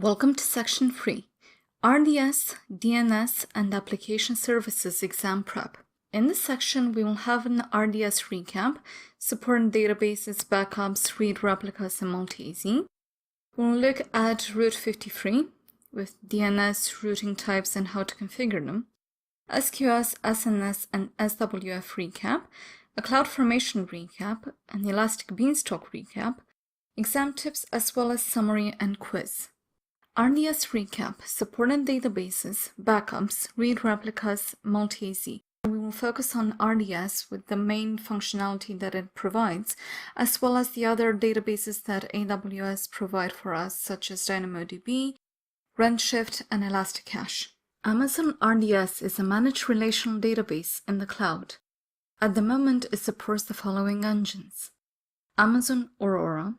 Welcome to Section 3, RDS, DNS, and Application Services Exam Prep. In this section, we will have an RDS recap, supporting databases, backups, read replicas, and multi-AZ. We'll look at Route 53 with DNS, routing types, and how to configure them, SQS, SNS, and SWF recap, a CloudFormation recap, an Elastic Beanstalk recap, exam tips, as well as summary and quiz. RDS recap, supported databases, backups, read replicas, multi-AZ. We will focus on RDS with the main functionality that it provides, as well as the other databases that AWS provide for us, such as DynamoDB, Redshift, and Elasticache. Amazon RDS is a managed relational database in the cloud. At the moment, it supports the following engines: Amazon Aurora,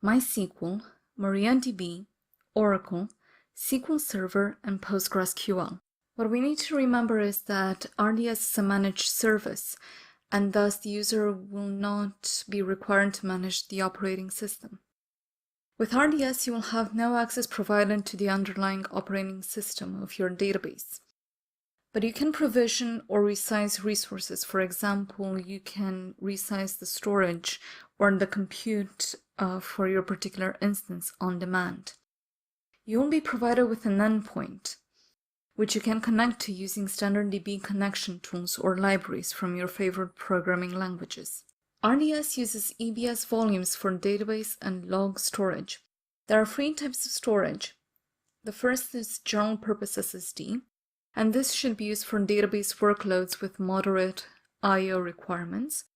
MySQL, MariaDB, Oracle, SQL Server, and PostgreSQL. What we need to remember is that RDS is a managed service, and thus the user will not be required to manage the operating system. With RDS, you will have no access provided to the underlying operating system of your database. But you can provision or resize resources. For example, you can resize the storage or the compute for your particular instance on demand. You will be provided with an endpoint, which you can connect to using standard DB connection tools or libraries from your favorite programming languages. RDS uses EBS volumes for database and log storage. There are three types of storage. The first is general purpose SSD, and this should be used for database workloads with moderate I/O requirements.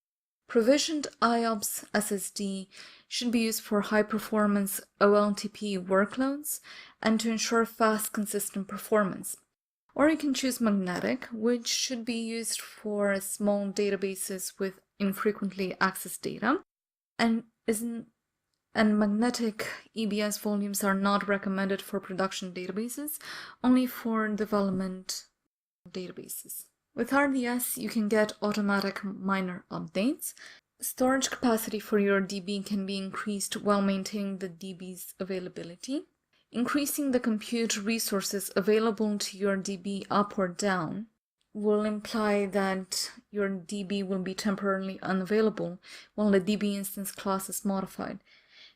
Provisioned IOPS SSD should be used for high-performance OLTP workloads and to ensure fast, consistent performance. Or you can choose magnetic, which should be used for small databases with infrequently accessed data, and magnetic EBS volumes are not recommended for production databases, only for development databases. With RDS, you can get automatic minor updates. Storage capacity for your DB can be increased while maintaining the DB's availability. Increasing the compute resources available to your DB up or down will imply that your DB will be temporarily unavailable while the DB instance class is modified.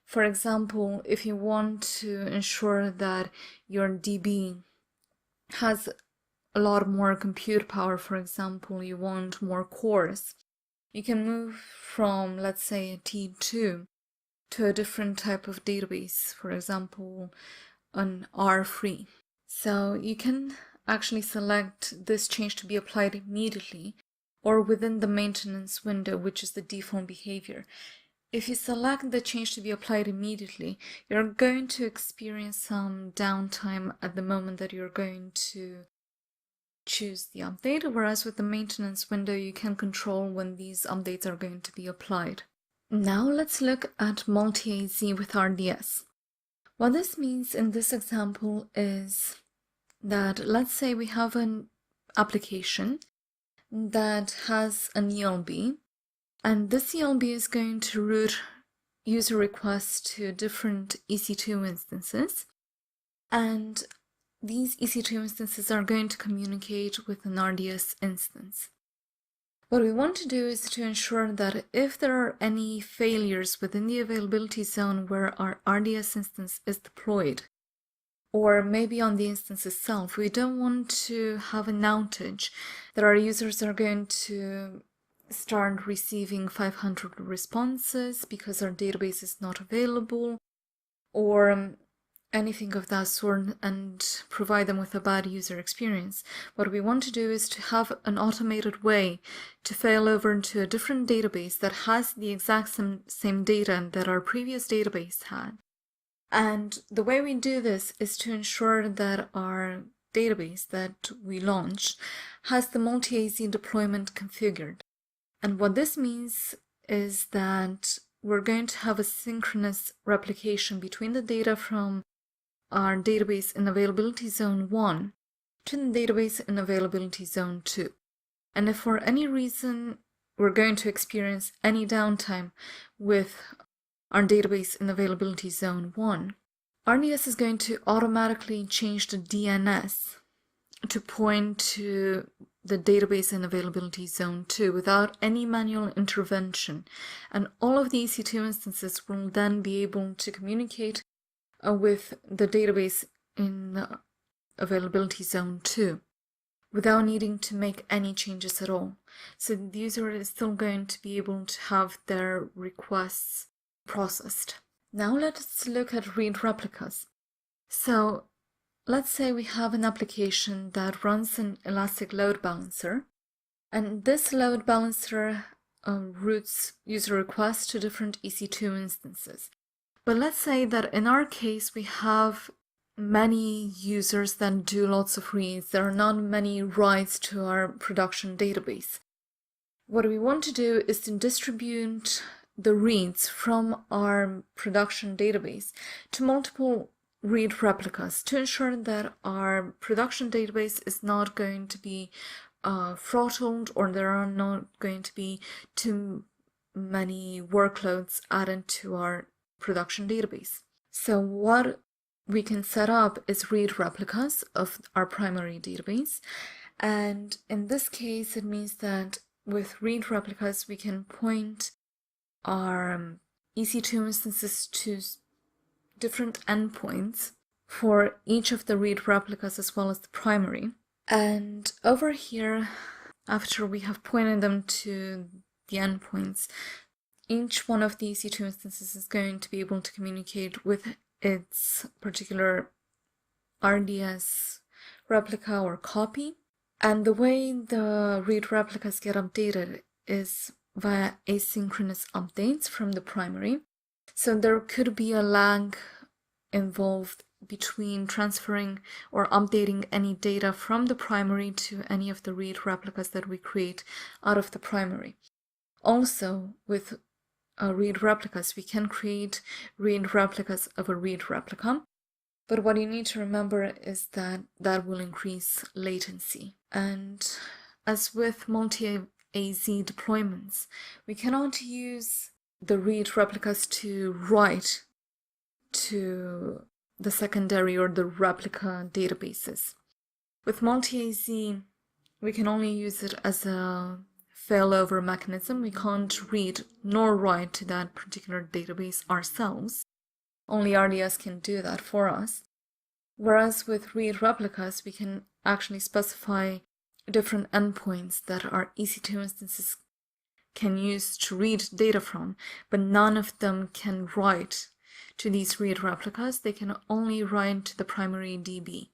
For example, if you want to ensure that your DB has a lot more compute power, for example, you want more cores, you can move from, let's say, a T2 to a different type of database, for example, an R3. So you can actually select this change to be applied immediately or within the maintenance window, which is the default behavior. If you select the change to be applied immediately, you're going to experience some downtime at the moment that you're going to choose the update, whereas with the maintenance window, you can control when these updates are going to be applied. Now let's look at multi-AZ with RDS. What this means in this example is that, let's say we have an application that has an ELB, and this ELB is going to route user requests to different EC2 instances, and these EC2 instances are going to communicate with an RDS instance. What we want to do is to ensure that if there are any failures within the availability zone where our RDS instance is deployed, or maybe on the instance itself, we don't want to have an outage that our users are going to start receiving 500 responses because our database is not available, or anything of that sort, and provide them with a bad user experience. What we want to do is to have an automated way to fail over into a different database that has the exact same data that our previous database had. And the way we do this is to ensure that our database that we launched has the multi-AZ deployment configured. And what this means is that we're going to have a synchronous replication between the data from our database in availability zone 1 to the database in availability zone 2. And if for any reason we're going to experience any downtime with our database in availability zone 1, RDS is going to automatically change the DNS to point to the database in availability zone 2 without any manual intervention. And all of the EC2 instances will then be able to communicate with the database in availability zone 2 without needing to make any changes at all. So the user is still going to be able to have their requests processed. Now let's look at read replicas. So let's say we have an application that runs an Elastic load balancer, and this load balancer routes user requests to different EC2 instances. But let's say that in our case, we have many users that do lots of reads. There are not many writes to our production database. What we want to do is to distribute the reads from our production database to multiple read replicas to ensure that our production database is not going to be throttled, or there are not going to be too many workloads added to our production database. So what we can set up is read replicas of our primary database, and in this case it means that with read replicas we can point our EC2 instances to different endpoints for each of the read replicas as well as the primary. And over here, after we have pointed them to the endpoints, each one of the EC2 instances is going to be able to communicate with its particular RDS replica or copy. And the way the read replicas get updated is via asynchronous updates from the primary. So there could be a lag involved between transferring or updating any data from the primary to any of the read replicas that we create out of the primary. Also, with read replicas, we can create read replicas of a read replica, but what you need to remember is that that will increase latency. And as with multi-AZ deployments, we cannot use the read replicas to write to the secondary or the replica databases. With multi-AZ, we can only use it as a failover mechanism. We can't read nor write to that particular database ourselves. Only RDS can do that for us. Whereas with read replicas, we can actually specify different endpoints that our EC2 instances can use to read data from, but none of them can write to these read replicas. They can only write to the primary DB.